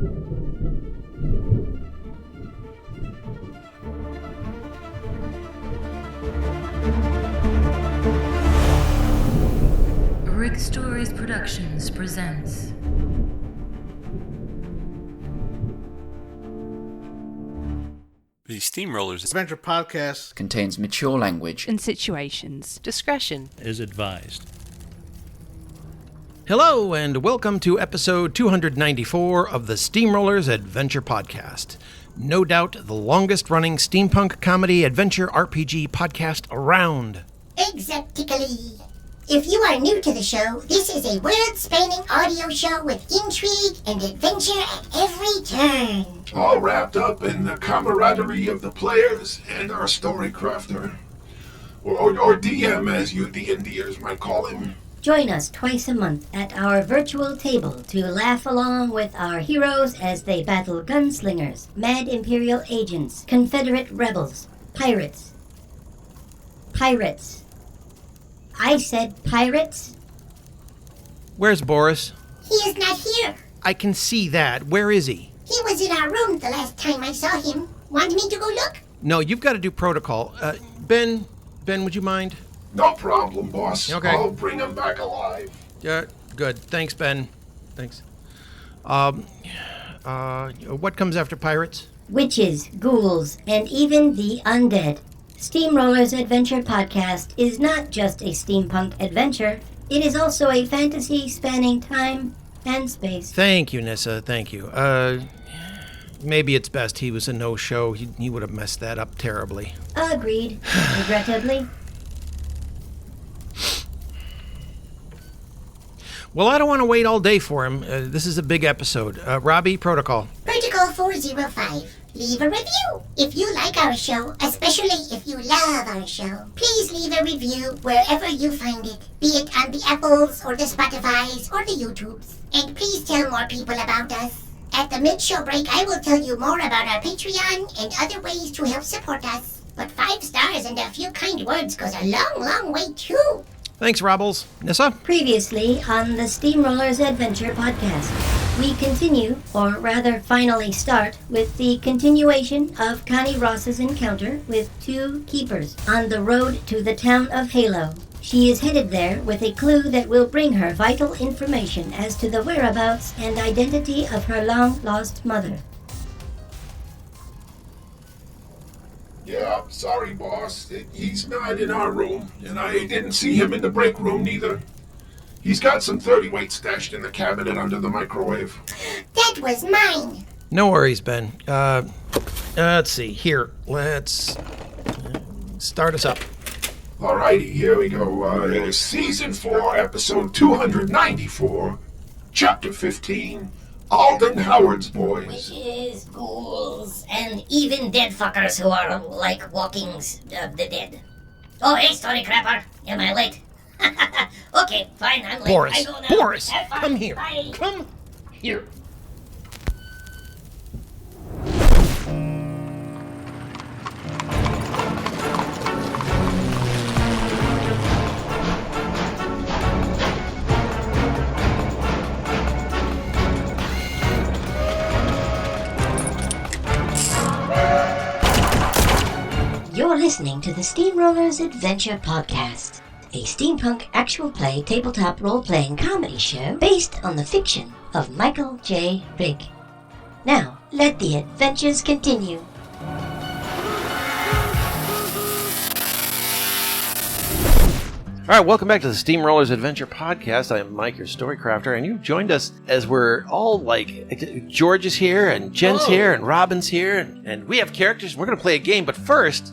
Rigg Stories Productions presents The Steamrollers Adventure Podcast contains mature language and situations. Discretion is advised. Hello, and welcome to episode 294 of the Steamrollers Adventure Podcast. No doubt the longest-running steampunk comedy adventure RPG podcast around. Exactly. If you are new to the show, this is a world-spanning audio show with intrigue and adventure at every turn. All wrapped up in the camaraderie of the players and our Storycrafter. Or DM, as you D&Ders might call him. Join us twice a month at our virtual table to laugh along with our heroes as they battle gunslingers, mad Imperial agents, Confederate rebels, pirates. Pirates. I said pirates. Where's Boris? He is not here. I can see that. Where is he? He was in our room the last time I saw him. Want me to go look? No, you've got to do protocol. Ben, would you mind? No problem, boss. Okay. I'll bring him back alive. Yeah, good. Thanks, Ben. Thanks. What comes after pirates? Witches, ghouls, and even the undead. Steamrollers Adventure Podcast is not just a steampunk adventure, it is also a fantasy spanning time and space. Thank you, Nissa. Thank you. Maybe it's best he was a no-show. He would have messed that up terribly. Agreed. Regrettably. Well, I don't want to wait all day for him. This is a big episode. Robbie, protocol. Protocol 405. Leave a review. If you like our show, especially if you love our show, please leave a review wherever you find it, be it on the Apples or the Spotifys or the YouTubes. And please tell more people about us. At the mid-show break, I will tell you more about our Patreon and other ways to help support us. But 5 stars and a few kind words goes a long, long way too. Thanks, Robbles. Nissa? Previously on the Steamrollers Adventure Podcast, we continue, or rather finally start, with the continuation of Connie Ross's encounter with 2 keepers on the road to the town of Halo. She is headed there with a clue that will bring her vital information as to the whereabouts and identity of her long-lost mother. Yeah, sorry, boss. He's not in our room, and I didn't see him in the break room neither. He's got some 30-weight stashed in the cabinet under the microwave. That was mine! No worries, Ben. Let's see. Here, let's start us up. Alrighty, here we go. Season 4, episode 294, Chapter 15, Alden Howard's Boys. Witches, ghouls, and even dead fuckers who are like walkings of the dead. Oh, hey, Storycrafter. Am I late? Okay, fine, I'm late. Boris, I go now. Boris, Have fun. come here. Bye. Come here. You're listening to the Steamrollers Adventure Podcast, a steampunk actual play tabletop role-playing comedy show based on the fiction of Michael J. Rigg. Now, let the adventures continue. All right, welcome back to the Steamrollers Adventure Podcast. I am Mike, your Storycrafter, and you've joined us as we're all like, George is here, and Jen's here, and Robin's here, and we have characters, and we're going to play a game, but first,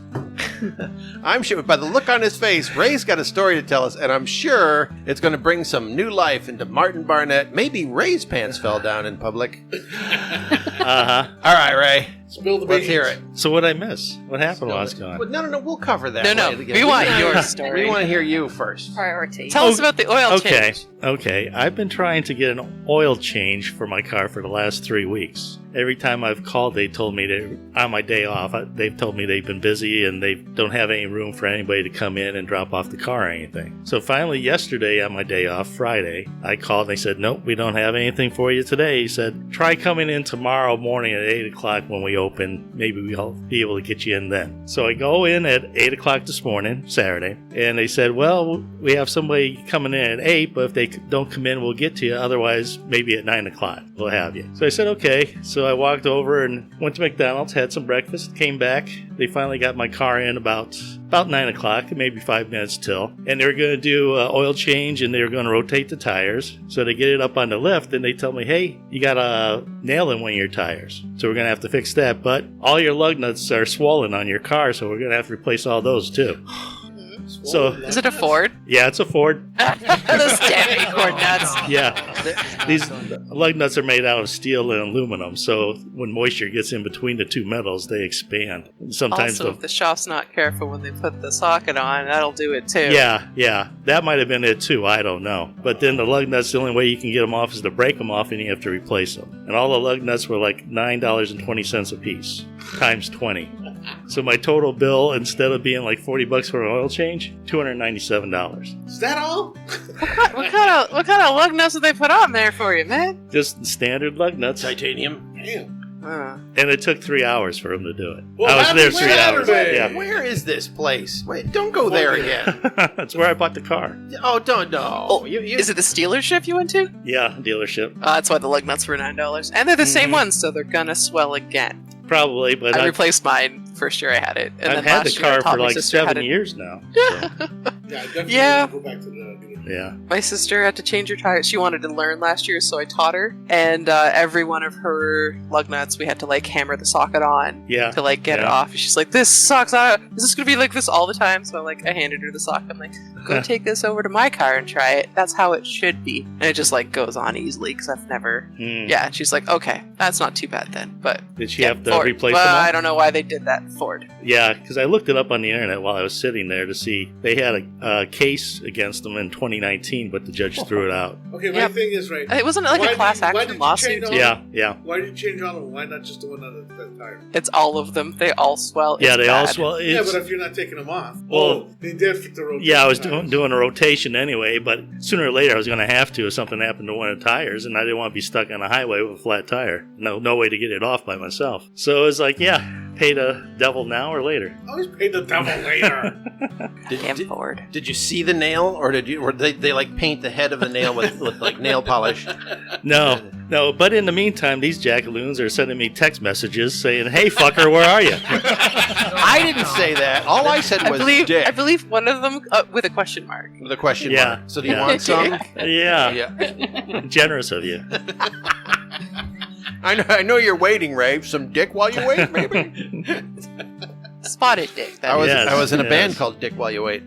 I'm sure, by the look on his face, Ray's got a story to tell us, and I'm sure it's going to bring some new life into Martin Barnett. Maybe Ray's pants fell down in public. All right, Ray, Spill the Let's beans. hear it. So what'd I miss? What happened while I was gone? Well, no, we'll cover that. No, later. we want your story. We want to hear you first. Priority. Tell us about the oil change. Okay. I've been trying to get an oil change for my car for the last 3 weeks. Every time I've called, they told me on my day off, they've told me they've been busy and they don't have any room for anybody to come in and drop off the car or anything. So finally, yesterday on my day off, Friday, I called and they said, nope, we don't have anything for you today. He said, try coming in tomorrow morning at 8 o'clock when we open. Maybe we'll be able to get you in then. So I go in at 8 o'clock this morning, Saturday, and they said, well, we have somebody coming in at 8, but if they don't come in, we'll get to you. Otherwise, maybe at 9 o'clock, we'll have you. So I said, okay. So I walked over and went to McDonald's, had some breakfast, came back. They finally got my car in about 9 o'clock, maybe 5 minutes till. And they were going to do oil change and they were going to rotate the tires. So they get it up on the lift and they tell me, hey, you got a nail in one of your tires. So we're going to have to fix that. But all your lug nuts are swollen on your car, so we're going to have to replace all those too. So Is it a Ford? yeah, it's a Ford. Those damn cord nuts. Yeah, these lug nuts are made out of steel and aluminum, so when moisture gets in between the two metals, they expand. Sometimes Also, if the shop's not careful when they put the socket on, that'll do it too. yeah, that might have been it too. I don't know. But then the lug nuts, the only way you can get them off is to break them off, and you have to replace them. And all the lug nuts were like $9.20 a piece, times 20. So my total bill, instead of being like $40 for an oil change, $297. Is that all? What kind of lug nuts did they put on there for you, man? Just standard lug nuts. Titanium. Damn. And it took 3 hours for them to do it. Well, I was there happy 3 hours. Saturday. Yeah. Where is this place? Wait, don't go there again. That's where I bought the car. Oh, don't know. Oh, is it the dealership you went to? Yeah, dealership. That's why the lug nuts were $9. And they're the same ones, so they're gonna swell again. Probably, but I replaced mine first year I had it. And I've then had the last year I car taught for my like sister how 7 to- years now. Yeah, I definitely Yeah. want to go back to the... Yeah. My sister had to change her tires. She wanted to learn last year, so I taught her. And every one of her lug nuts, we had to like hammer the socket on Yeah. to like get it off. She's like, "This sucks. Is this gonna be like this all the time?" So I handed her the socket. I'm like, "Go take this over to my car and try it. That's how it should be." And it just like goes on easily because I've never. Yeah. And she's like, "Okay, that's not too bad then." But Did she have to Ford. replace Well, them all? I don't know why they did that. Ford. Yeah, because I looked it up on the internet while I was sitting there to see they had a case against them in 2019, but the judge threw it out. Okay, my Yep. thing is, right... It wasn't like Why a class why action you lawsuit. change all Yeah. Why did you change all of them? Why not just the one on the tire? It's all of them. They all swell. Yeah, It's they all bad. swell. Yeah, It's- but if you're not taking them off... Well, they did fit the rotation. Yeah, I was tires. doing a rotation anyway, but sooner or later I was going to have to if something happened to one of the tires, and I didn't want to be stuck on a highway with a flat tire. No way to get it off by myself. So it was like, yeah, pay the devil now or later. Always pay the devil later. Damn Ford. Did you see the nail, or or they like paint the head of the nail with like nail polish? No. But in the meantime, these jackaloons are sending me text messages saying, "Hey, fucker, where are you?" I didn't say that. All I said was dick. I believe one of them with a question mark. With a question Yeah. mark. So do you Yeah. want some? Yeah, generous of you. I know you're waiting, Ray. Some dick while you wait, maybe? Spotted dick. That I was Yes, I was in a yes. band called Dick While You Wait.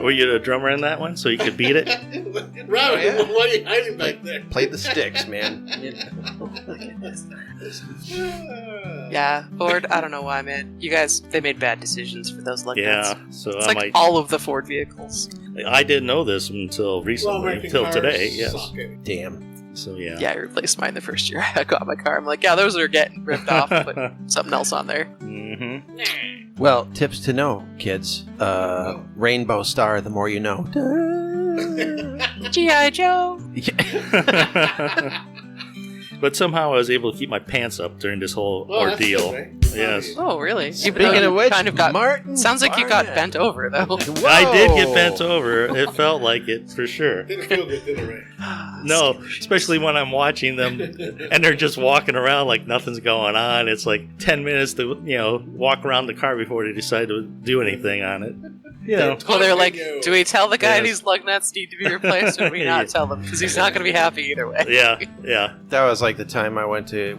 Were you the drummer in that one, so you could beat it? Robbie, yeah. why are you hiding back there? Played the sticks, man. Yeah, Ford. I don't know why, man. You guys, they made bad decisions for those lug nuts. Yeah, so It's I like all of the Ford vehicles. I didn't know this until recently, until today. Yes. Damn. So yeah. Yeah, I replaced mine the first year I got my car. I'm like, yeah, those are getting ripped off. Put something else on there. Mm-hmm. Well, tips to know, kids. Rainbow Star, the more you know. G.I. Joe. But somehow I was able to keep my pants up during this whole Well, that's ordeal. good, right? Yes. Oh, really? Even Speaking though you of which, kind of got. Martin Sounds like you got Barnett. bent over though. I did get bent over. It felt like it for sure. Didn't feel good, did it, Ray? No, especially when I'm watching them and they're just walking around like nothing's going on. It's like 10 minutes to, walk around the car before they decide to do anything on it. Well, they're like, do we tell the guy Yes. these lug nuts need to be replaced, or do we not tell them? Because he's not going to be happy either way. Yeah. That was like the time I went to,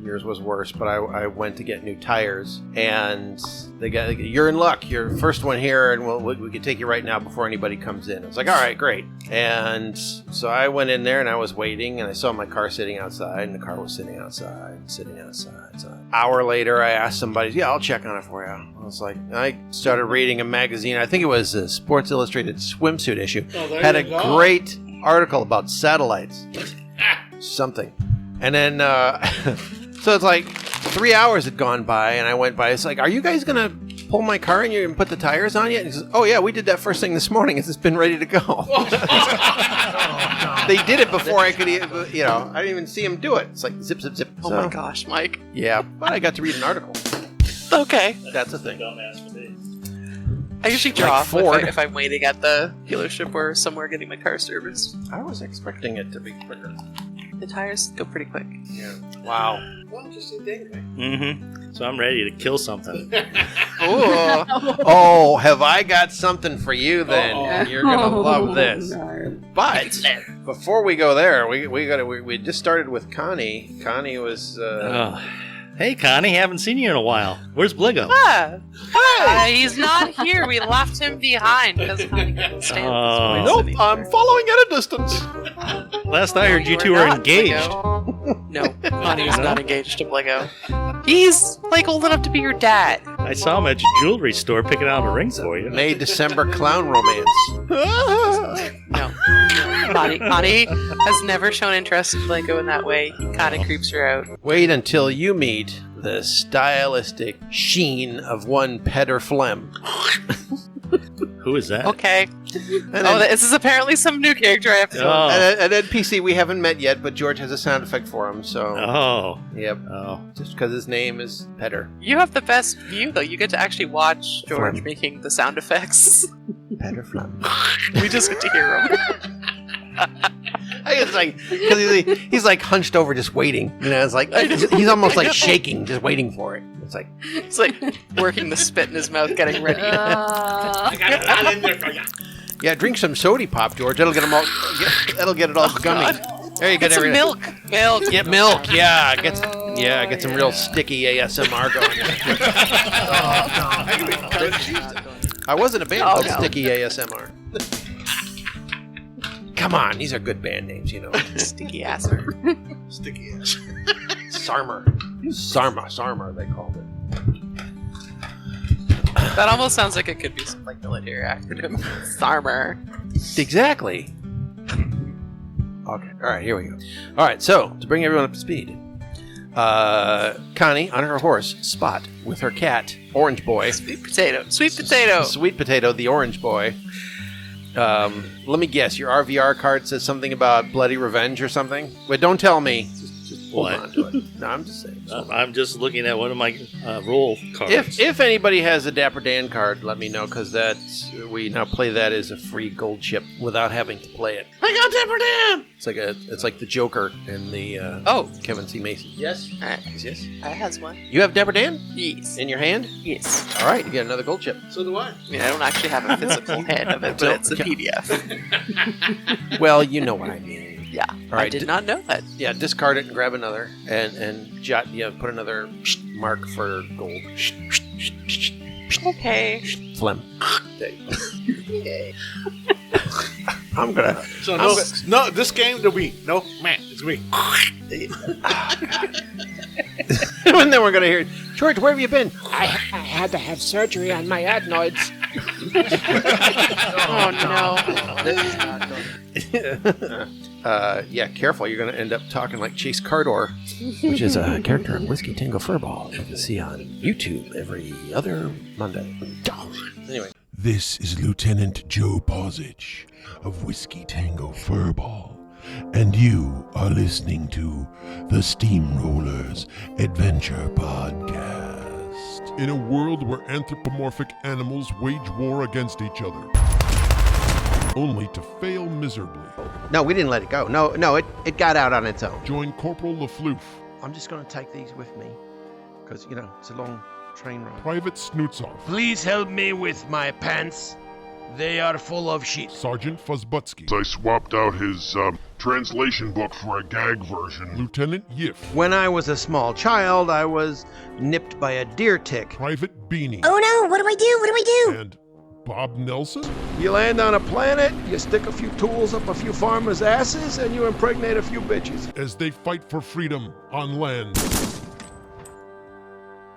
yours was worse, but I went to get new tires, and they got, you're in luck. You're the first one here, and we can take you right now before anybody comes in. I was like, all right, great. And so I went in there, and I was waiting, and I saw my car sitting outside, and the car was sitting outside. So an hour later, I asked somebody, yeah, I'll check on it for you. I was like, I started reading a magazine. I think it was a Sports Illustrated swimsuit issue. Had a great article about satellites. Something. And then, so it's like 3 hours had gone by, and I went by. It's like, are you guys going to pull my car in and put the tires on yet? And he says, oh, yeah, we did that first thing this morning. It's been ready to go. They did it before I could, I didn't even see him do it. It's like zip, zip, zip. Oh, my gosh, Mike. Yeah, but I got to read an article. Okay. That's a thing. Don't ask for days. I usually draw Ford. if I'm waiting at the dealership or somewhere getting my car serviced. I was expecting it to be quicker. The tires go pretty quick. Yeah. Wow. Well, just a day. Mm-hmm. So I'm ready to kill something. Ooh. Oh, have I got something for you then? Uh-oh. You're gonna love this. But before we go there, we just started with Connie. Connie was Hey, Connie, haven't seen you in a while. Where's Bligo? He's not here. We left him behind because Connie couldn't stand Oh. this nope. I'm following at a distance. Last I heard, you two were engaged. No, Connie was not engaged to Bligo. He's like old enough to be your dad. I saw him at your jewelry store picking out a ring for you. May December clown romance. No. Connie has never shown interest in Bligo in that way. He kind of creeps her out. Wait until you meet the stylistic sheen of one Petter Flem. Who is that? Okay. And then, This is apparently some new character I have to Oh. and then PC we haven't met yet, but George has a sound effect for him, so... Oh. Yep. Oh. Just because his name is Petter. You have the best view, though. You get to actually watch George Flem. making the sound effects. Petter Flem. We just get to hear them. I guess like because he's like hunched over, just waiting. It's like he's almost like shaking, just waiting for it. It's like It's like working the spit in his mouth, getting ready. I got it all in there for you. yeah, drink some sody pop, George. That'll get them all. That'll get it all gummy. There you go. Get some milk. Milk. Get milk. Yeah, get some real sticky ASMR going. I was in a band called Sticky ASMR. Come on, these are good band names, you know. Sticky ass. Sticky ass. Sarmer, they called it. That almost sounds like it could be some like military acronym. Sarmer. Exactly. Okay, all right, here we go. All right, so to bring everyone up to speed, Connie on her horse, Spot, with her cat, Orange Boy. Sweet potato. Sweet potato. Sweet Potato, the Orange Boy. Let me guess, your RVR card says something about bloody revenge or something? Wait, don't tell me. Just hold What? on to it. No, I'm just saying. I'm just looking at one of my roll cards. If anybody has a Dapper Dan card, let me know, because we now play that as a free gold chip without having to play it. I got Dapper Dan! It's like the Joker in the Kevin C. Mason. Yes? Yes. I has one. You have Dapper Dan Yes. in your hand? Yes. All right, you get another gold chip. So do I. I mean, I don't actually have a physical head of it, but it's a PDF. Well, you know what I mean. Yeah. All right, I did not know that. Yeah, discard it and grab another, and put another mark for gold. Okay. Phlegm. There you go. I'm gonna. So no, this game there'll be no man. It's me. And then we're gonna hear, George, where have you been? I had to have surgery on my adenoids. Oh no. Yeah, careful. You're gonna end up talking like Chase Cardor, which is a character on Whiskey Tango Furball you can see on YouTube every other Monday. Anyway. This is Lieutenant Joe Posich of Whiskey Tango Furball, and you are listening to the Steamrollers Adventure Podcast. In a world where anthropomorphic animals wage war against each other, only to fail miserably. No, we didn't let it go. No, it got out on its own. Join Corporal LaFloof, I'm just gonna take these with me, because, it's a long train ride. Private Snootsov, Please help me with my pants. They are full of shit. Sergeant Fuzbutsky. I swapped out his translation book for a gag version. Lieutenant Yiff. When I was a small child, I was nipped by a deer tick. Private Beanie. Oh no, what do I do? What do I do? And Bob Nelson. You land on a planet, you stick a few tools up a few farmers' asses, and you impregnate a few bitches. As they fight for freedom on land.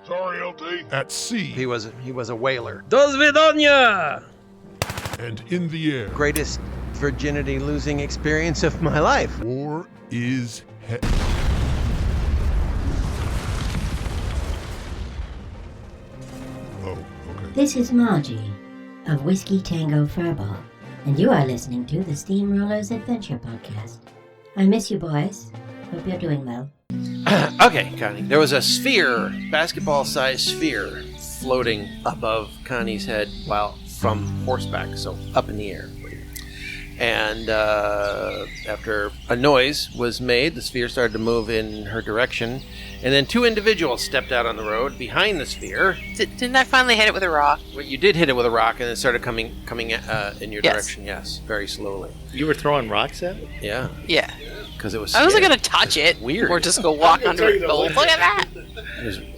Sorry, LT. At sea. He was a whaler. Do svidaniya! And in the air. Greatest virginity losing experience of my life. War is Oh, okay. This is Margie of Whiskey Tango Furball, and you are listening to the Steamrollers Adventure Podcast. I miss you, boys. Hope you're doing well. Okay, Connie. There was a sphere, basketball-sized sphere, floating above Connie's head while from horseback, so up in the air. And after a noise was made, the sphere started to move in her direction, and then two individuals stepped out on the road behind the sphere. Didn't I finally hit it with a rock? Well, you did hit it with a rock, and it started coming in your Yes. direction. Yes, very slowly. You were throwing rocks at it? Yeah, Yeah. because it was. I wasn't scary. gonna touch it. Weird. Or just go walk under it. Go, look at that.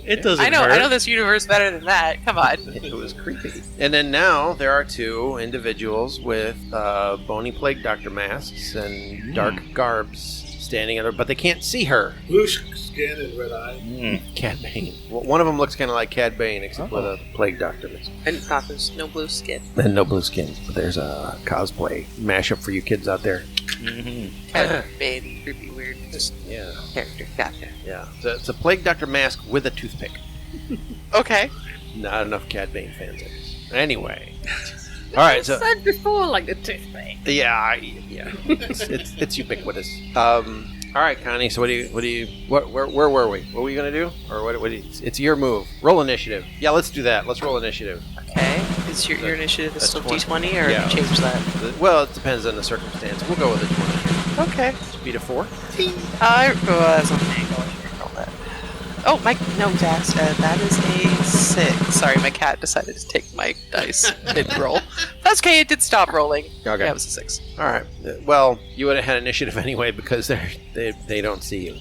It doesn't I know hurt. this universe better than that. Come on. It was creepy. And then now there are two individuals with bony plague doctor masks and dark garbs standing at her, but they can't see her. Blue skin and red eye. Cad Bane. Well, one of them looks kind of like Cad Bane, except with a plague doctor mask. And thought there's no blue skin. And no blue skins, but there's a cosplay mashup for you kids out there. Kind of baby, creepy, weird. Just Yeah. character. Gotcha. Yeah. It's a plague doctor mask with a toothpick. Okay. Not enough Cad Bane fans, I guess. Anyway. All right, so said before, like the toothpick. yeah, it's ubiquitous. All right, Connie. So where were we? What were you gonna do? Or what? It's your move. Roll initiative. Yeah, let's do that. Let's roll initiative. Okay. Is your initiative is That's still 20. D20 or Yeah. you change that? Well, it depends on the circumstance. We'll go with a 20. Okay. Speed of 4. That's on the angle. I should roll that. Oh, no, Dax. That is a 6. Sorry, my cat decided to take my dice mid-roll. That's okay. It did stop rolling. Okay. Yeah, it was a 6. All right. Well, you would have had initiative anyway because they don't see you.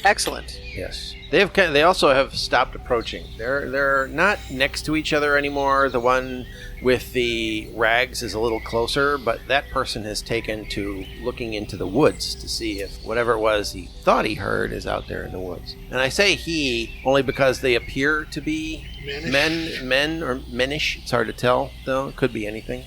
Excellent. Yes. They also have stopped approaching. They're not next to each other anymore. The one with the rags is a little closer, but that person has taken to looking into the woods to see if whatever it was he thought he heard is out there in the woods. And I say he only because they appear to be men or menish. It's hard to tell, though. It could be anything.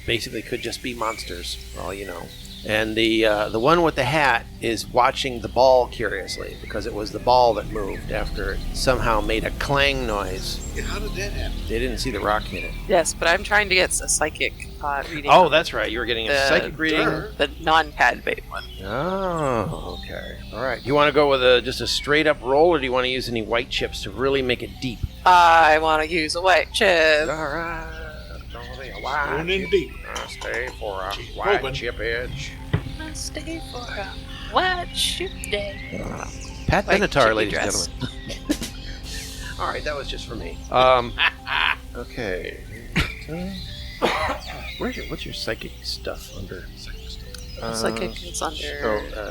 Basically, could just be monsters, for all you know. And the one with the hat is watching the ball curiously because it was the ball that moved after it somehow made a clang noise. Yeah, how did that happen? They didn't see the rock hit it. Yes, but I'm trying to get a psychic reading. Oh, that's right. You were getting a The- psychic reading. The non-Cad Bane one. Oh, okay. All right. Do you want to go with just a straight up roll, or do you want to use any white chips to really make it deep? I want to use a white chip. All right. Going in deep. Stay for a white white chip edge. Stay for a white chip day. Pat White Benatar, chippy ladies dress. and gentlemen. All right, that was just for me. Okay. What's your psychic stuff under? Psychic is under.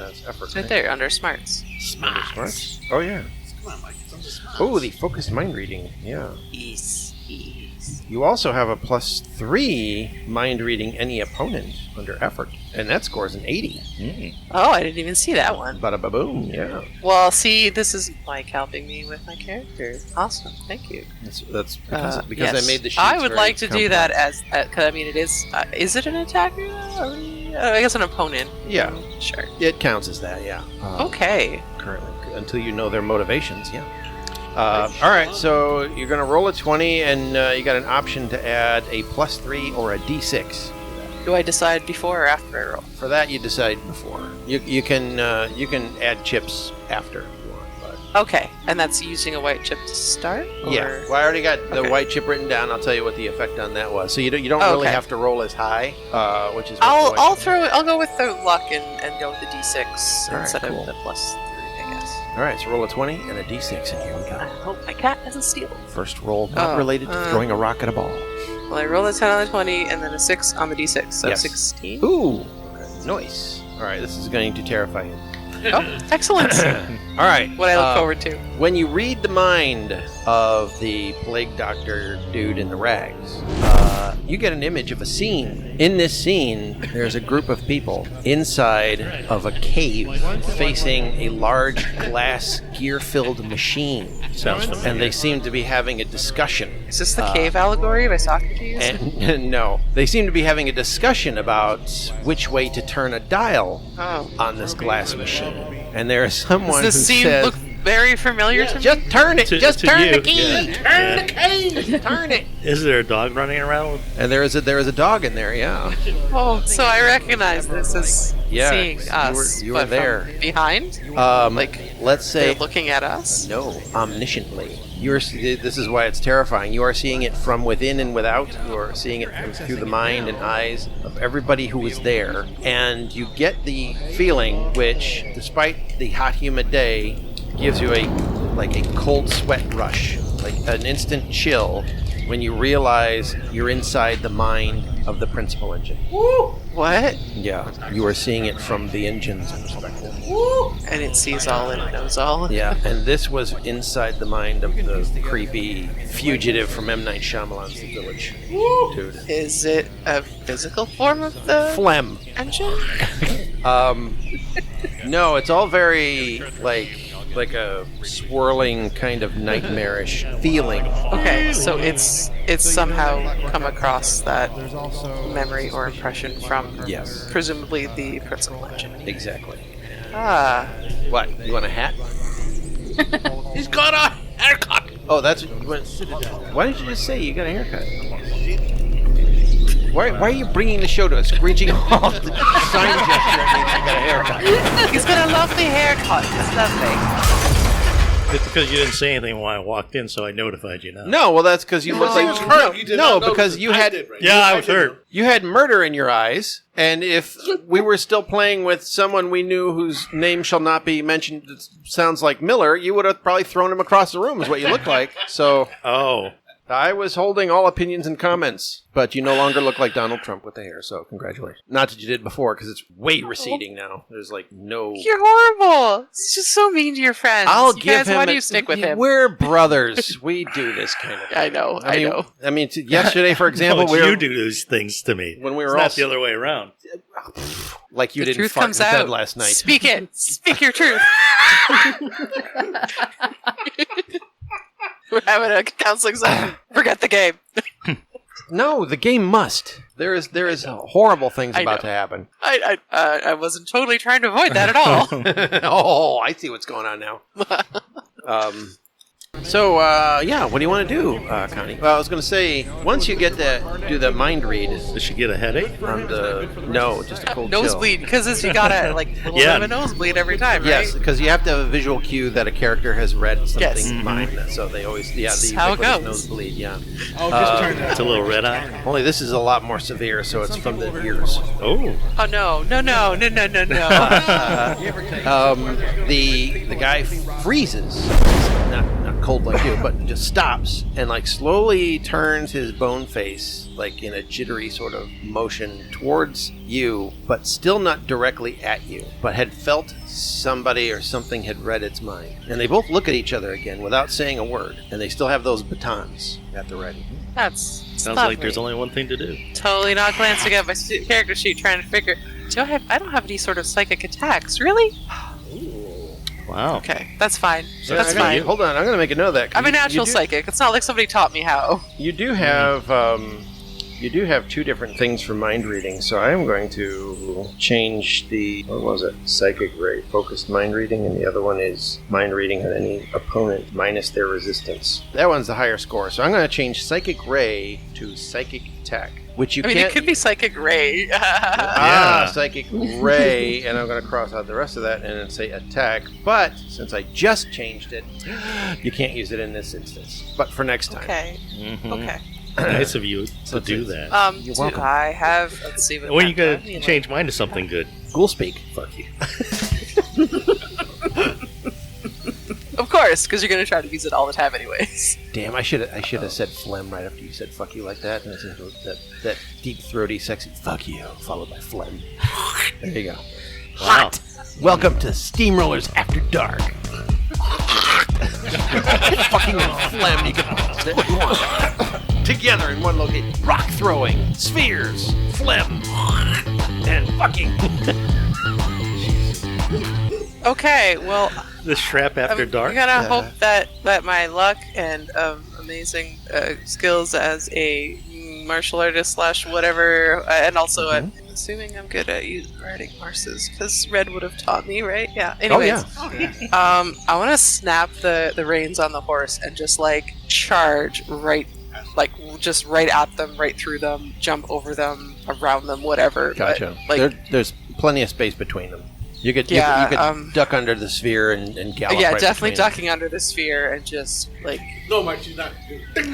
It's effort. It's right there, under smarts. Under smarts? Oh, yeah. Come on, Mike. It's under smarts. Oh, the focused mind reading. Yeah. Ease. You also have a +3 mind reading any opponent under effort, and that scores an 80. Oh, I didn't even see that one. Bada ba boom, yeah. Well, see, this is Mike helping me with my character. Awesome, thank you. That's because Yes. I made the sheets I would very like to do complex. that as, cause I mean, it is it an attacker? I guess an opponent. Yeah. Sure. It counts as that, yeah. Okay. Currently, until you know their motivations, yeah. All right, so you're going to roll a 20, and you got an option to add a +3 or a D6. Do I decide before or after I roll? For that, you decide before. You can add chips after if you want. But Okay, and that's using a white chip to start? yeah, Or- well, I already got the Okay. white chip written down. I'll tell you what the effect on that was. So you don't really Okay. have to roll as high, which is. What the I'll white- I'll go with the luck and go with the D6 All right, instead cool. of the +3, I guess. All right, so roll a 20 and a D6, and here we I go. hope my cat doesn't steal it. First roll not Oh, related to throwing a rock at a ball. Well, I rolled a 10 on the 20 and then a 6 on the d6, so Yes. 16. Ooh, nice. All right, this is going to terrify you. Oh, excellent. All right. What I look forward to. When you read the mind of the plague doctor dude in the rags, you get an image of a scene. In this scene, there's a group of people inside of a cave facing a large glass gear-filled machine. Sounds familiar. And they seem to be having a discussion. Is this the cave allegory by Socrates? And no, they seem to be having a discussion about which way to turn a dial on this glass machine. And there is someone Does this who scene says, look very familiar to me? just turn it, just to turn you. the key, Yeah. turn the key, turn it. Is there a dog running around? And there is a dog in there, yeah. Oh, so I recognize this as Yeah, seeing us. you were but there. from behind? Let's say They're looking at us? no, omnisciently. This is why it's terrifying. You are seeing it from within and without. You are seeing it through the mind and eyes of everybody who was there. And you get the feeling, which, despite the hot, humid day, gives you a cold sweat rush, like an instant chill when you realize you're inside the mind of the principal engine. Woo! What? Yeah, you are seeing it from the engine's perspective. Woo! And it sees all and it knows all. Yeah, and this was inside the mind of the creepy fugitive from M. Night Shyamalan's The Village. Woo! Dude. Is it a physical form of the Phlegm. engine? No, it's all very like a swirling kind of nightmarish feeling. Okay, so it's somehow come across that memory or impression from presumably the principal engine. Exactly. Ah. What? You want a hat? He's got a haircut. Oh, that's why did you just say you got a haircut? Why are you bringing the show to a screeching halt? Sign gesture means you got a haircut. He's got a lovely haircut. It's lovely. It's because you didn't say anything when I walked in, so I notified you now. No, well, that's because you look like because you had I was hurt. You had murder in your eyes, and if we were still playing with someone we knew whose name shall not be mentioned, that sounds like Miller, you would have probably thrown him across the room. Is what you look like. So, I was holding all opinions and comments, but you no longer look like Donald Trump with the hair. So, congratulations. Not that you did before, because it's way receding now. There's no. You're horrible. It's just so mean to your friends. I'll you give guys, him. Why do you stick with him? We're brothers. We do this kind of thing. I know. I know. I mean, yesterday, for example, No, you do these things to me. When we were it's all not the other way around. Like you the didn't truth fart in comes bed out. last night. Speak it. Speak your truth. We're having a counseling session. Forget the game. No, the game must. There is horrible things about to happen. I wasn't totally trying to avoid that at all. Oh, I see what's going on now. So, what do you want to do, Connie? Well, I was going to say, once you get do the mind read... Does she get a headache? No, just a cold nosebleed, because you got a little bit of a nosebleed every time, right? Yes, because you have to have a visual cue that a character has read something mind, so they always... That's how it goes. Nosebleed, yeah. Oh, just turn it. It's a little red eye. Only this is a lot more severe, so it's from the ears. Oh. Oh, no. The guy freezes. Not cold like you, but just stops and slowly turns his bone face in a jittery sort of motion towards you, but still not directly at you, but had felt somebody or something had read its mind. And they both look at each other again without saying a word, and they still have those batons at the ready. That's sounds lovely. like there's only one thing to do. Totally not glancing at my character sheet, trying to figure. I don't have any sort of psychic attacks, really? Wow. Okay, that's fine. So That's fine. Hold on, I'm going to make a note of that. I'm a natural psychic. It's not like somebody taught me how. You do have two different things for mind reading, so I am going to change psychic ray, focused mind reading, and the other one is mind reading on any opponent minus their resistance. That one's the higher score, so I'm going to change psychic ray to psychic attack, which you can't... it could be psychic ray. Psychic ray, and I'm going to cross out the rest of that and then say attack, but since I just changed it, you can't use it in this instance, but for next time. Okay. Mm-hmm. Okay. Nice of you to do that. You're welcome. I have... Let's see what... When you gotta change mine to something good. Ghoul speak. Fuck you. Of course, because you're going to try to use it all the time anyways. Damn, I should have said phlegm right after you said fuck you like that. And I said that deep throaty, sexy fuck you, followed by phlegm. There you go. Wow. Welcome to Steamrollers After Dark. Fucking phlegm, you can what you want. Together in one location. Rock throwing, spheres, phlegm, and fucking. Okay, well, The Shrap After Dark. I'm gonna hope that my luck and amazing skills as a martial artist / whatever, and also I'm assuming I'm good at riding horses because Red would have taught me, right? Yeah. Anyways, I want to snap the reins on the horse and just like charge right, like just right at them, right through them, jump over them, around them, whatever. Gotcha. But, like, there's plenty of space between them. You could duck under the sphere and gallop. Yeah, right definitely between ducking under the sphere and just like. No, Mike, she's not.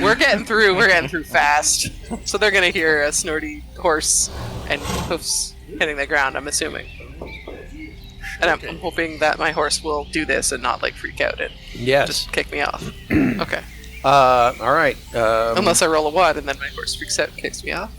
We're getting through. We're getting through fast. So they're gonna hear a snorty horse and hoofs hitting the ground. I'm assuming. And I'm hoping that my horse will do this and not like freak out and just kick me off. Okay. All right. Unless I roll a 1 and then my horse freaks out and kicks me off.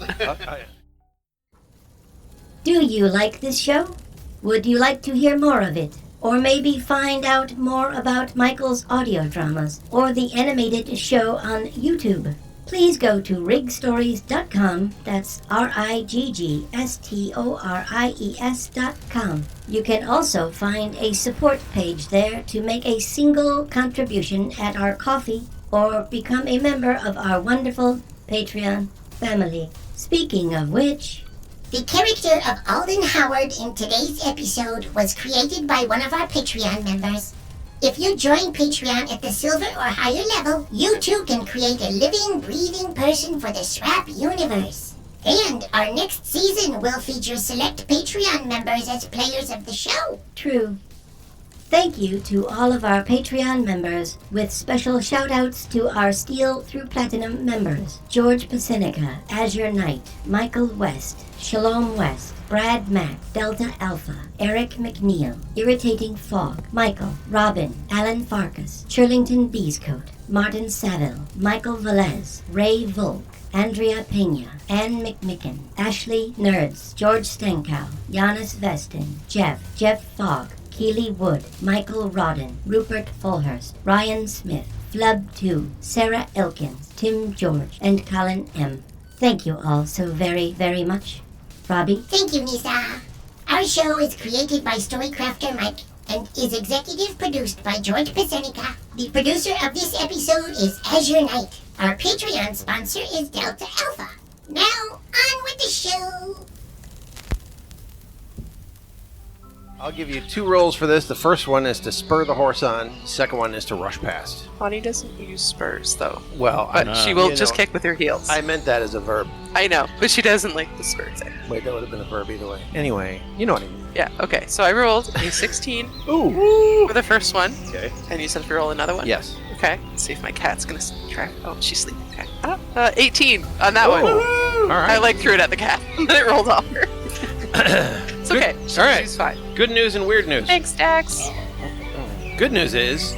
Do you like this show? Would you like to hear more of it? Or maybe find out more about Michael's audio dramas or the animated show on YouTube? Please go to riggstories.com, that's RIGGSTORIES.com. You can also find a support page there to make a single contribution at our coffee or become a member of our wonderful Patreon family. Speaking of which... The character of Alden Howard in today's episode was created by one of our Patreon members. If you join Patreon at the silver or higher level, you too can create a living, breathing person for the Shrap universe. And our next season will feature select Patreon members as players of the show. True. Thank you to all of our Patreon members, with special shout-outs to our Steel through Platinum members. George Pecenica, Azurnight, Michael West, Shalom West, Brad Mack, Delta Alpha, Eric McNeil, Irritating Fog, Michael, Robin, Alan Farkas, Churlington Beescoat, Martin Saville, Michael Velez, Ray Volk, Andrea Pena, Ann McMicken, Ashley Nerds, George Stenkow, Giannis Vestin, Jeff Fogg, Keely Wood, Michael Rodden, Rupert Faullhurst, Ryan Smith, Flub 2, Sarah Elkins, Tim George, and Colin M. Thank you all so very, very much. Robbie? Thank you, Nissa. Our show is created by Storycrafter Mike and is executive produced by George Pecenica. The producer of this episode is Azurnight. Our Patreon sponsor is Delta Alpha. Now, on with the show. I'll give you 2 rolls for this. The first one is to spur the horse on. The second one is to rush past. Connie doesn't use spurs, though. Well, but she will just kick with her heels. I meant that as a verb. I know, but she doesn't like the spurs. Wait, that would have been a verb either way. Anyway, you know what I mean. Yeah, okay. So I rolled a 16 Ooh. for the first one. Okay. And you said to roll another one? Yes. Okay. Let's see if my cat's going to try. Oh, she's sleeping. Okay. 18 on that one. All right. I threw it at the cat, and then it rolled off her. It's okay. All right. She's fine. Good news and weird news. Thanks, Dax. Good news is,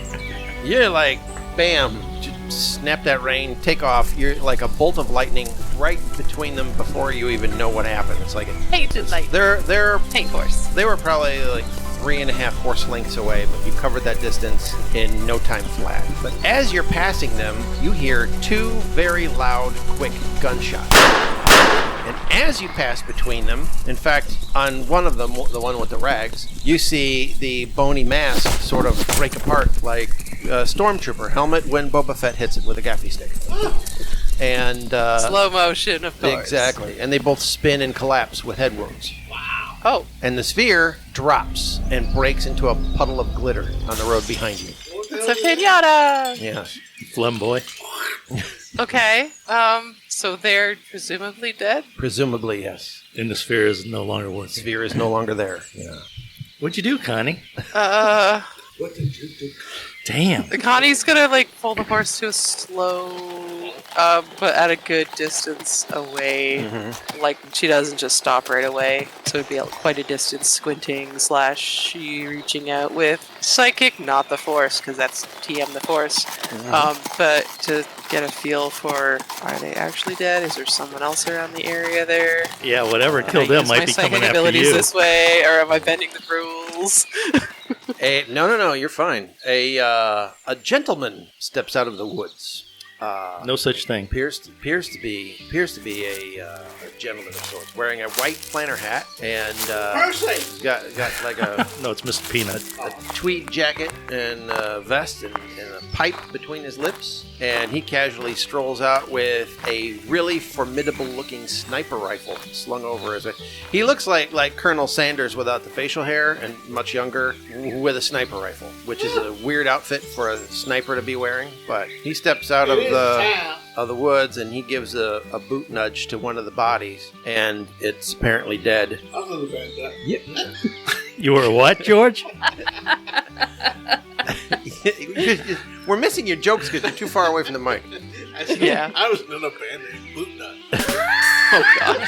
you're like, bam, just snap that rein, take off. You're like a bolt of lightning right between them before you even know what happened. It's like Hated light. They're tank horse. They were probably like 3.5 horse lengths away, but you covered that distance in no time flat. But as you're passing them, you hear 2 very loud, quick gunshots. And as you pass between them, in fact, on one of them, the one with the rags, you see the bony mask sort of break apart like a stormtrooper helmet when Boba Fett hits it with a gaffy stick. And slow motion, of course. Exactly. And they both spin and collapse with head wounds. Wow. Oh. And the sphere drops and breaks into a puddle of glitter on the road behind you. It's a pinata! Yeah. Phlegm boy. Okay. So they're presumably dead? Presumably, yes. And the sphere is no longer working. The sphere is no longer there. Yeah. What'd you do, Connie? What did you do? Damn. Connie's gonna pull the horse to a slow, but at a good distance away. Mm-hmm. She doesn't just stop right away, so it'd be quite a distance squinting / she reaching out with psychic, not the force, because that's TM the force. But to get a feel for, are they actually dead? Is there someone else around the area there? Yeah, whatever killed them might be coming after abilities you. this way, or am I bending the rules? No, you're fine. A gentleman steps out of the woods. No such thing. Appears to be a gentleman of sorts, wearing a white planner hat and Percy! got like a No, it's Mr. Peanut. a tweed jacket and a vest and a pipe between his lips, and he casually strolls out with a really formidable-looking sniper rifle slung over his head. He looks like Colonel Sanders without the facial hair and much younger with a sniper rifle, which is a weird outfit for a sniper to be wearing, but he steps out of the woods and he gives a boot nudge to one of the bodies, and it's apparently dead. I'm gonna bend that. Yep. You were what, George? We're missing your jokes because you're too far away from the mic. Yeah. I was in a band named Boot Nut. Oh, God.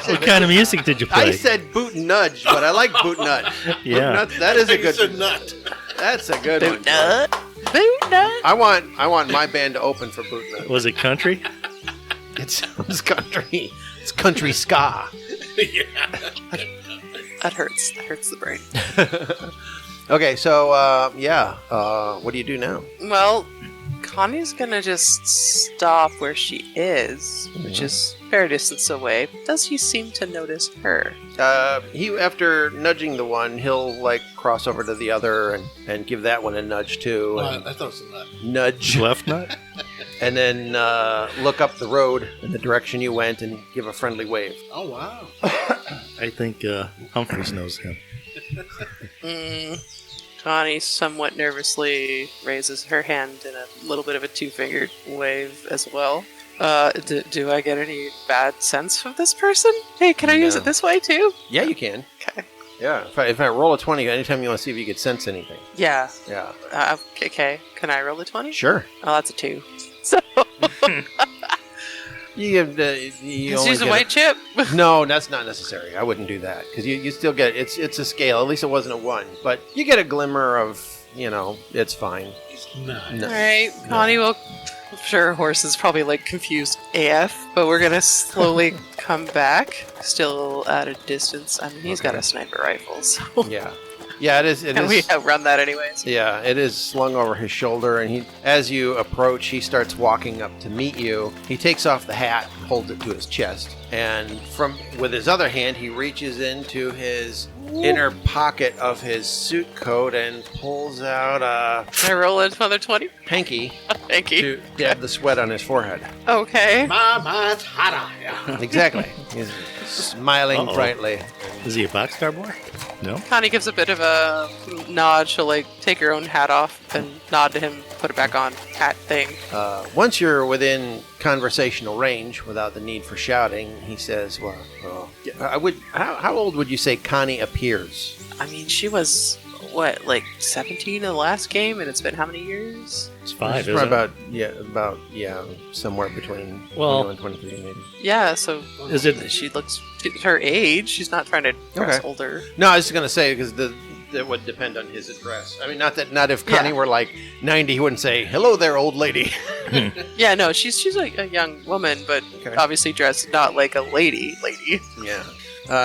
What kind of music did you play? I said boot nudge, but I like boot nut. Yeah. Boot nut, that is a good It's a nut. That's a good one. Boot nut. Boot nut. I want my band to open for boot nut. Was it country? It sounds country. It's country ska. Yeah. That hurts. That hurts the brain. Okay, so what do you do now? Well, Connie's gonna just stop where she is, which is a fair distance away. Does he seem to notice her? He, after nudging the one, he'll cross over to the other and give that one a nudge too. I thought it was a nut. Nudge. Left nut? And then look up the road in the direction you went and give a friendly wave. Oh, wow. I think Humphreys knows him. Connie somewhat nervously raises her hand in a little bit of a two-fingered wave as well. Do I get any bad sense from this person? Hey, can I use it this way too? Yeah, you can. Okay. Yeah, if I roll a 20, anytime you want to see if you can sense anything. Yeah. Yeah. Okay. Can I roll a 20? Sure. Oh, that's a 2. So. You use a white chip? No, that's not necessary. I wouldn't do that because you still get it's a scale. At least it wasn't a 1, but you get a glimmer of it's fine. Nice. No. All right, Connie will. I'm sure her horse is probably confused AF, but we're gonna slowly come back, still at a distance. I mean, he's got a sniper rifle, so Yeah, it is. and we outrun that anyways. Yeah, it is slung over his shoulder, and as you approach, he starts walking up to meet you. He takes off the hat, holds it to his chest, and with his other hand, he reaches into his inner pocket of his suit coat and pulls out a... Can I roll another 20? Hanky. Hanky. To dab the sweat on his forehead. Okay. Mama's hot out here. Exactly. He's smiling brightly. Is he a boxcar boy? No. Connie gives a bit of a nod. She'll take her own hat off and nod to him, put it back on, hat thing. Once you're within conversational range without the need for shouting, he says, how old would you say Connie appears? I mean, she was, 17 in the last game, and it's been how many years? It's 5, It's isn't it? about somewhere between 21 and 23 maybe. Yeah, so Is it... she looks her age. She's not trying to dress older. No, I was just going to say, because that would depend on his address. I mean, not if Connie were 90, he wouldn't say, "Hello there, old lady." Yeah, no, she's a young woman, but obviously dressed not like a lady. Yeah.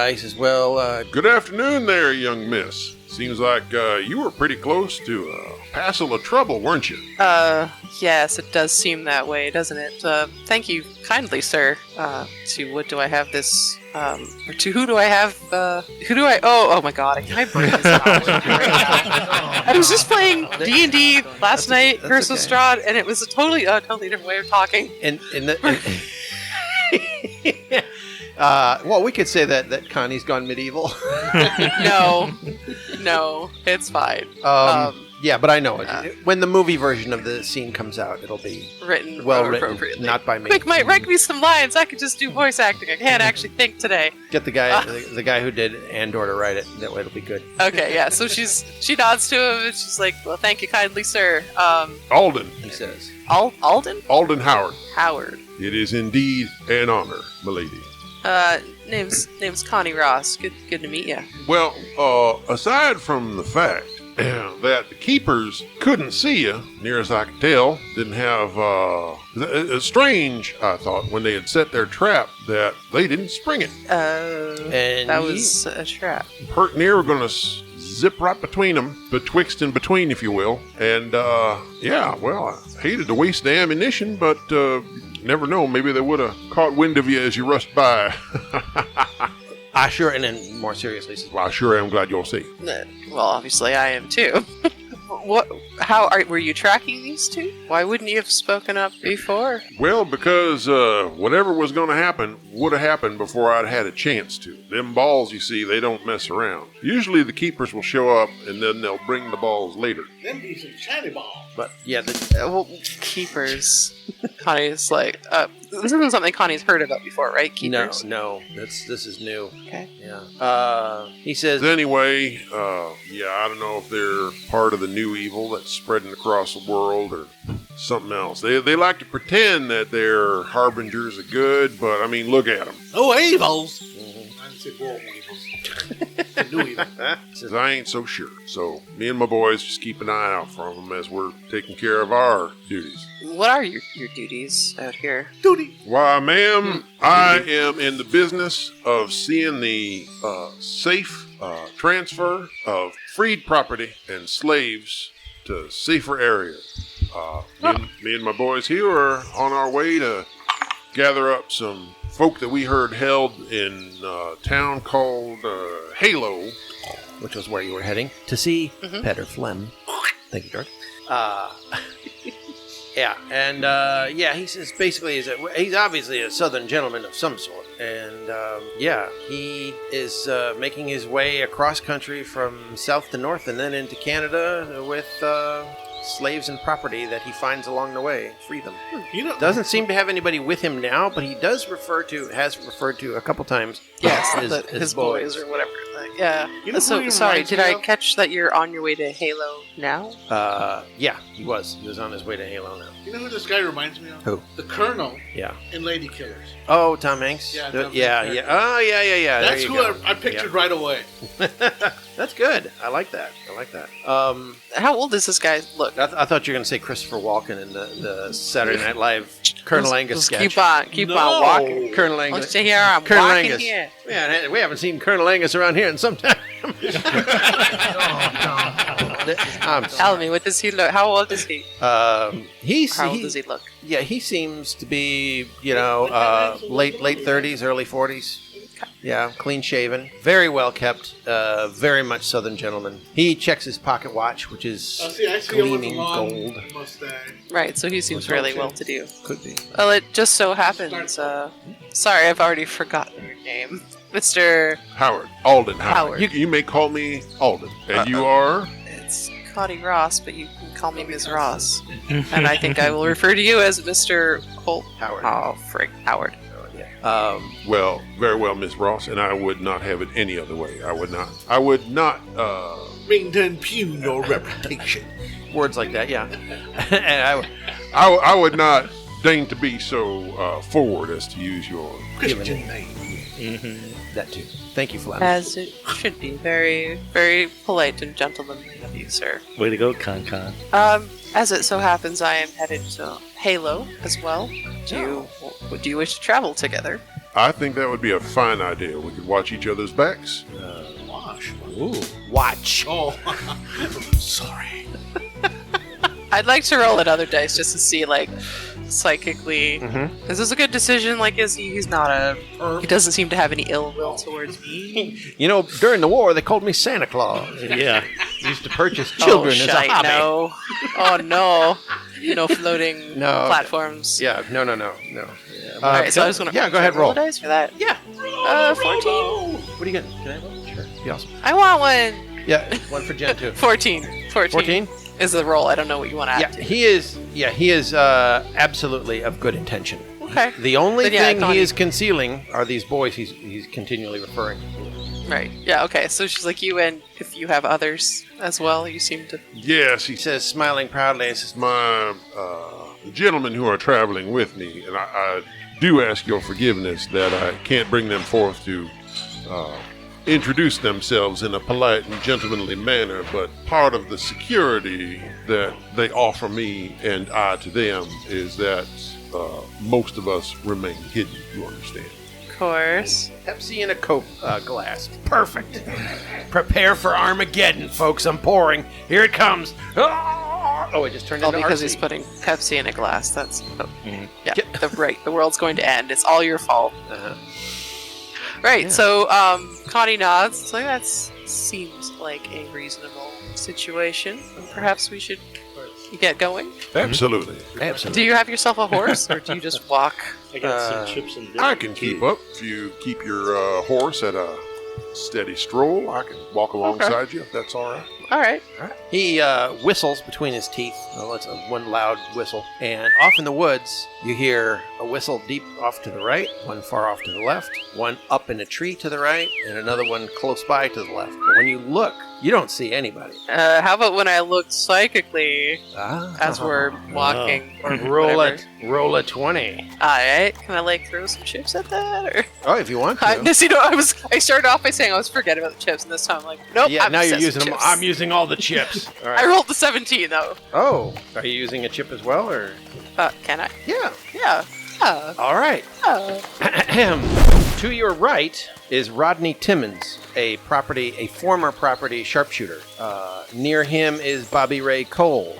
He says, well... Good afternoon there, young miss. Seems like you were pretty close to a passel of trouble, weren't you? Yes, it does seem that way, doesn't it? Thank you kindly, sir. To what do I have this... or to who do I have... Oh my god, my brain is not working right now. I was just playing D&D last night, Curse of Strahd, and it was a totally different way of talking. Well, we could say that Connie's gone medieval. No, it's fine. Yeah, but I know it. When the movie version of the scene comes out, it'll be written well written, appropriately. not by me. Quick, Mike, write me some lines. I could just do voice acting. I can't actually think today. Get the guy, the guy who did Andor to write it. That way it'll be good. Okay, yeah. So she nods to him and she's like, "Well, thank you kindly, sir." Alden. He says. Alden? Alden Howard. Howard. It is indeed an honor, milady. Name's Connie Ross. Good to meet you. Well, aside from the fact that the keepers couldn't see you, near as I could tell, didn't have, it's strange, I thought, when they had set their trap, that they didn't spring it. And that was a trap. Pert near were gonna zip right between them, betwixt and between, if you will. And, yeah, well, I hated to waste the ammunition, but, never know, maybe they would have caught wind of you as you rushed by. I sure, and then more seriously, says, well, I sure am glad you're safe. Well, obviously I am too. Were you tracking these two? Why wouldn't you have spoken up before? Well, because whatever was going to happen would have happened before I'd had a chance to. Them balls, you see, they don't mess around. Usually the keepers will show up and then they'll bring the balls later. Them be some shiny balls. But yeah, keepers. Connie's like, this isn't something Connie's heard about before, right? Keepers? No, this is new. Okay. Yeah. He says. Anyway, yeah, I don't know if they're part of the new evil that's spreading across the world or something else. They like to pretend that they're harbingers of good, but I mean, look at them. Oh, evils. I didn't say world evils. New evil. Says I ain't so sure. So me and my boys just keep an eye out for them as we're taking care of our duties. What are your duties out here? Duty. Why, ma'am, I am in the business of seeing the safe transfer of freed property and slaves to safer areas. Me and my boys here are on our way to gather up some folk that we heard held in a town called Halo, which was where you were heading to see Petter Flem. Thank you, George. Yeah, and yeah, he says basically he's obviously a southern gentleman of some sort, and yeah, he is making his way across country from south to north and then into Canada with slaves and property that he finds along the way. Free them. Doesn't seem to have anybody with him now, but he has referred to a couple times. Yes, his boys or whatever. Yeah. So sorry, did I catch that you're on your way to Halo now? Yeah, he was. He was on his way to Halo now. You know who this guy reminds me of? Who? The Colonel. Yeah. In Lady Killers. Oh, Tom Hanks. Yeah. Yeah. Oh, yeah. That's who I pictured right away. That's good. I like that. How old does this guy look? I thought you were going to say Christopher Walken in the Saturday Night Live Colonel Angus sketch. Keep on walking. Colonel Angus. Let's stay here. I'm Colonel walking Angus. here. Yeah, we haven't seen Colonel Angus around here in some time. Tell me, what does he look? How old is he? How old does he look? Yeah, he seems to be, late 30s, early 40s. Yeah, clean shaven, very well kept, very much southern gentleman. He checks his pocket watch, which is gleaming gold. Right, so he seems really well to do. Could be. Well, it just so happens. Sorry, I've already forgotten your name, Mr. Howard. Alden Howard. You may call me Alden, and you are. It's Connie Ross, but you can call me Ms. Ross, and I think I will refer to you as Mr. Holt Howard. Oh, frick, Howard. Well, very well, Miss Ross, and I would not have it any other way. I would not. Remington impugn your reputation. Words like that, yeah. And I would not deign to be so forward as to use your Christian name. That too. Thank you, Flash. As it should be. Very, very polite and gentlemanly of you, sir. Way to go, Con. As it so happens, I am headed to Halo as well. Do you wish to travel together? I think that would be a fine idea. We could watch each other's backs. Watch. Oh, sorry. I'd like to roll another dice just to see, psychically, is this a good decision? He's not he doesn't seem to have any ill will towards me. During the war, they called me Santa Claus. Yeah. Used to purchase children as a hobby. No. Oh, no. Floating platforms. Yeah, no. All right, so I was going to go ahead, roll. Dice for that. Yeah. 14. What are you getting? Can I roll? Sure. Be awesome. I want one. Yeah, one for Jen, too. 14. 14? is the role. I don't know what you want to add to. He is absolutely of good intention. Okay. The only thing Connie. he is concealing are these boys he's continually referring to. Right. Yeah, okay. So she's like, you, and if you have others as well, you seem to... Yes, He says, smiling proudly, he says, my the gentlemen who are traveling with me, and I do ask your forgiveness that I can't bring them forth to introduce themselves in a polite and gentlemanly manner, but part of the security that they offer me and I to them is that most of us remain hidden, you understand. Of course. Pepsi in a Coke glass. Perfect. Prepare for Armageddon, folks. I'm pouring. Here it comes. Oh, it just turned into because RC. he's putting Pepsi in a glass. That's... Yeah, the world's going to end. It's all your fault. Right, so Connie nods. It's like, that seems like a reasonable situation. And perhaps we should get going. Absolutely. Do you have yourself a horse, or do you just walk? I got some chips and dip. I can keep up. If you keep your horse at a steady stroll, I can walk alongside you, if that's all right. All right. He whistles between his teeth. Well, it's one loud whistle. And off in the woods, you hear a whistle deep off to the right, one far off to the left, one up in a tree to the right, and another one close by to the left. But when you look, you don't see anybody. How about when I look psychically as we're walking? Or Roll a 20. All right. Can I throw some chips at that? Or? Oh, if you want to. I started off by saying I was forgetting about the chips, and this time I'm like, nope. Yeah, now you're using them. Chips. I'm using all the chips. All right. I rolled the 17 though. Oh, are you using a chip as well, or? Can I? Yeah. All right. Oh. To your right is Rodney Timmons, a former property sharpshooter. Near him is Bobby Ray Cole,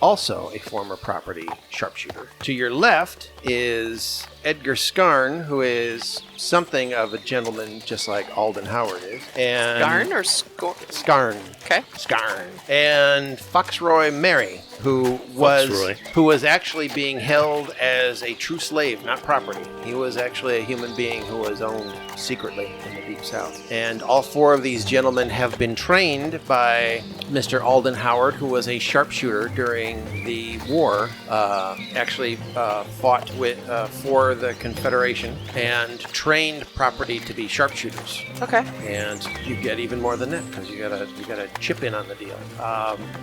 also a former property sharpshooter. To your left is Edgar Scarn, who is something of a gentleman, just like Alden Howard is. And Scarn or Scarn. Okay. Scarn. And Foxroy Mary, who was actually being held as a true slave, not property. He was actually a human being who was owned secretly in the Deep South. And all four of these gentlemen have been trained by Mr. Alden Howard, who was a sharpshooter during the war, fought for the Confederation and trained property to be sharpshooters. Okay. And you get even more than that because you gotta chip in on the deal.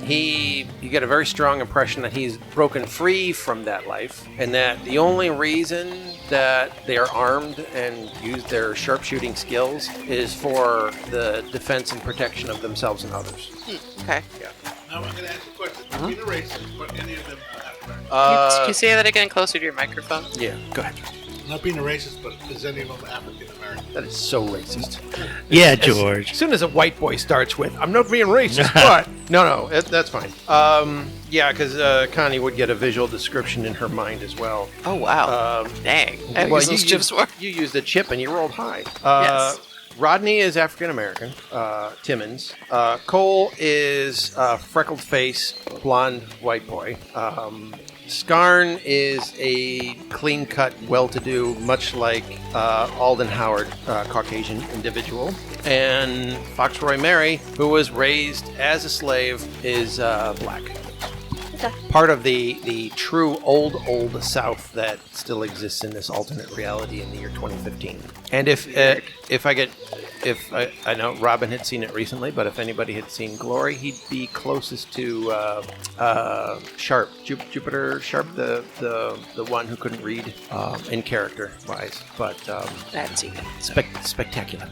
You get a very strong impression that he's broken free from that life, and that the only reason that they are armed and use their sharpshooting skills is for the defense and protection of themselves and others. Okay. Yeah. Now I'm going to ask you a question. I've been racist, but any of them African Can you say that again closer to your microphone? Yeah, go ahead. Not being a racist, but is any of them African American? That is so racist. Yeah, George. As soon as a white boy starts with, I'm not being racist, but... No, that's fine. Yeah, because Connie would get a visual description in her mind as well. Oh, wow. Dang. You used a chip and you rolled high. Yes. Rodney is African American. Timmons. Cole is freckled face, blonde white boy. Scarn is a clean-cut, well-to-do, much like Alden Howard, Caucasian individual. And Foxroy Mary, who was raised as a slave, is black. Okay. Part of the true old South that still exists in this alternate reality in the year 2015. And I know Robin had seen it recently, but if anybody had seen Glory, he'd be closest to Sharp, Jupiter Sharp, the one who couldn't read in character wise, but I haven't seen it. Spectacular.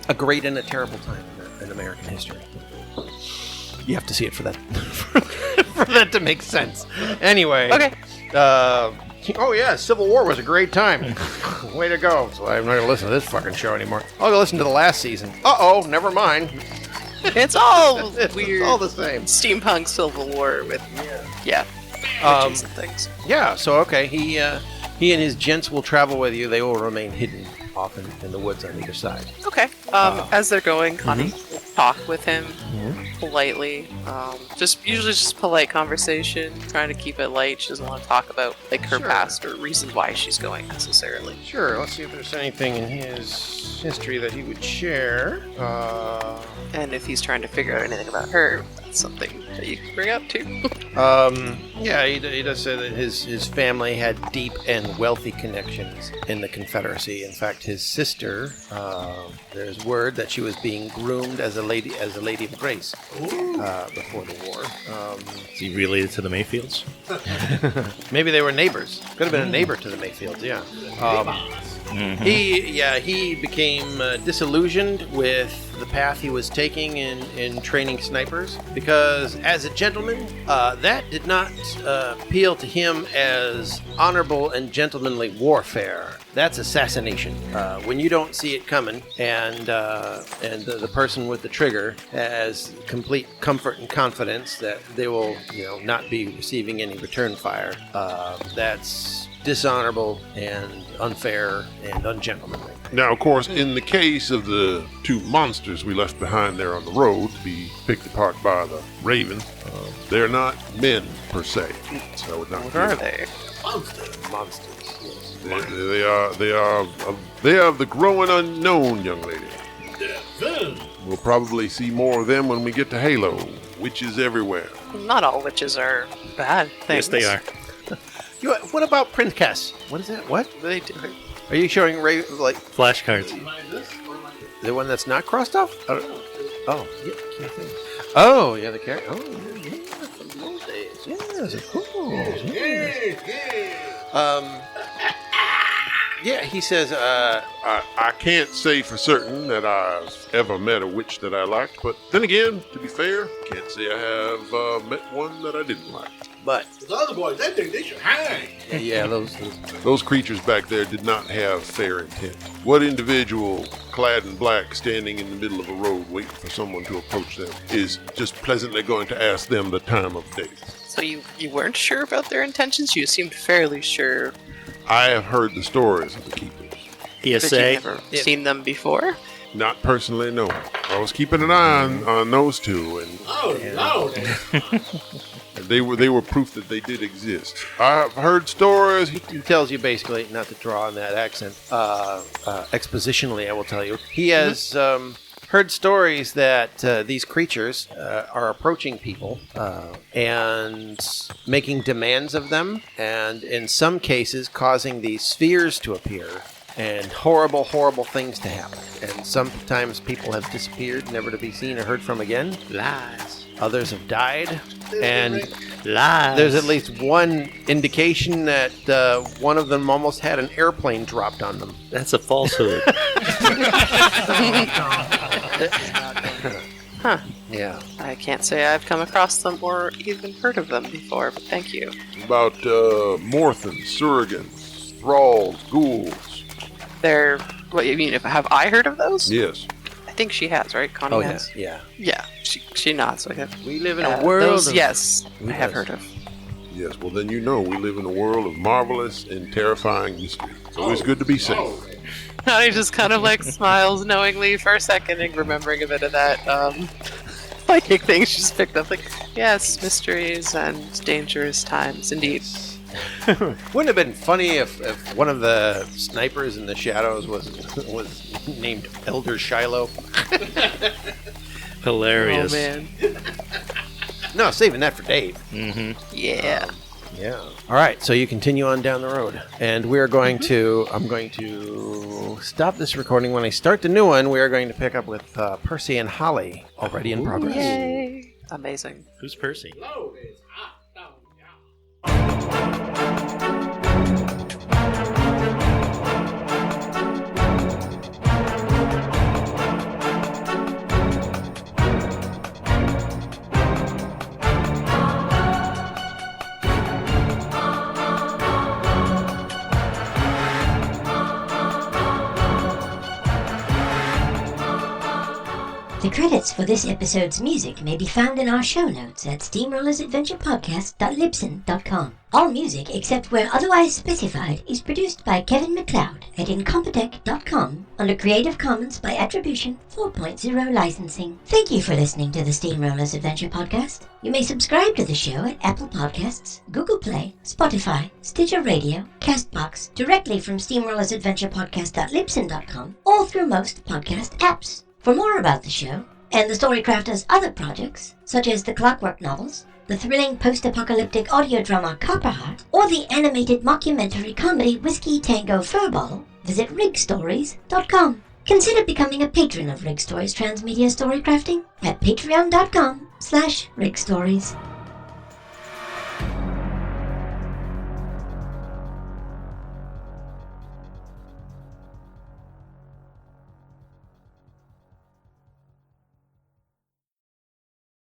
A great and a terrible time in American history. You have to see it for that for that to make sense. Anyway. Okay. Oh yeah, Civil War was a great time. Way to go. So I'm not going to listen to this fucking show anymore. I'll go listen to the last season. Uh-oh, never mind. It's all weird. It's all the same. Steampunk Civil War with witches and things. Yeah, so okay, he and his gents will travel with you. They will remain hidden often in the woods on either side. Okay. As they're going, Connie will talk with him politely. Usually just polite conversation, trying to keep it light. She doesn't want to talk about her past or reasons why she's going necessarily. Sure. Let's see if there's anything in his history that he would share. And if he's trying to figure out anything about her, that's something that you can bring up too. Yeah, he does say that his family had deep and wealthy connections in the Confederacy. In fact, his sister, there's word that she was being groomed as a lady of grace before the war. Is he related to the Mayfields? Maybe they were neighbors. Could have been a neighbor to the Mayfields. Yeah. He became disillusioned with the path he was taking in training snipers because, as a gentleman, that did not appeal to him as honorable and gentlemanly warfare. That's assassination. When you don't see it coming, and the person with the trigger has complete comfort and confidence that they will, not be receiving any return fire. That's dishonorable and unfair and ungentlemanly. Now, of course, in the case of the two monsters we left behind there on the road to be picked apart by the Raven, they're not men per se. So I would not. What are they? Monsters. Yes. They are of the growing unknown, young lady. We'll probably see more of them when we get to Halo. Witches everywhere. Not all witches are bad things. Yes, they are. What about Princess? What is that? What? They do. Are you showing flashcards? The one that's not crossed off? Yeah. Oh, yeah, the character. Oh, yeah, from those days. Yes, of course. Yeah, he says, I can't say for certain that I've ever met a witch that I liked, but then again, to be fair, can't say I have met one that I didn't like. But the other boys, they think they should hang. Yeah, those creatures back there did not have fair intent. What individual clad in black standing in the middle of a road waiting for someone to approach them is just pleasantly going to ask them the time of day? So you weren't sure about their intentions? You seemed fairly sure. I have heard the stories of the keepers. But you've never seen them before? Not personally, no. I was keeping an eye on those two, and they were proof that they did exist. I've heard stories. He tells you basically, not to draw on that accent, expositionally, I will tell you. He has heard stories that these creatures are approaching people and making demands of them, and in some cases causing these spheres to appear. And horrible, horrible things to happen. And sometimes people have disappeared, never to be seen or heard from again. Lies. Others have died. And lies. There's at least one indication that one of them almost had an airplane dropped on them. That's a falsehood. Huh. Yeah. I can't say I've come across them or even heard of them before, but thank you. About Morthans, Surrogans, Thralls, Ghouls. They're, what you mean, have I heard of those? Yes. I think she has, right? Connie has? Yeah. Yeah, she nods. Okay. We live in a world of... Yes, I have heard of. Yes, well then we live in a world of marvelous and terrifying mystery. It's always good to be safe. Connie just kind of smiles knowingly for a second and remembering a bit of that psychic thing she just picked up. Yes, mysteries and dangerous times, indeed. Wouldn't it have been funny if one of the snipers in the shadows was named Elder Shiloh? Hilarious. Oh, man. No, saving that for Dave. Mm-hmm. Yeah. Yeah. All right, so you continue on down the road. And we're going to... I'm going to stop this recording. When I start the new one, we are going to pick up with Percy and Holly, already in progress. Yay. Amazing. Who's Percy? The The credits for this episode's music may be found in our show notes at steamrollersadventurepodcast.libsyn.com. All music, except where otherwise specified, is produced by Kevin MacLeod at incompetech.com under Creative Commons by Attribution 4.0 licensing. Thank you for listening to the Steamrollers Adventure Podcast. You may subscribe to the show at Apple Podcasts, Google Play, Spotify, Stitcher Radio, CastBox, directly from steamrollersadventurepodcast.libsyn.com, or through most podcast apps. For more about the show, and the Storycrafter's other projects, such as the Clockwork novels, the thrilling post-apocalyptic audio drama Copperheart, or the animated mockumentary comedy Whiskey Tango Furball, visit riggstories.com. Consider becoming a patron of Rigg Stories Transmedia Storycrafting at patreon.com/riggstories.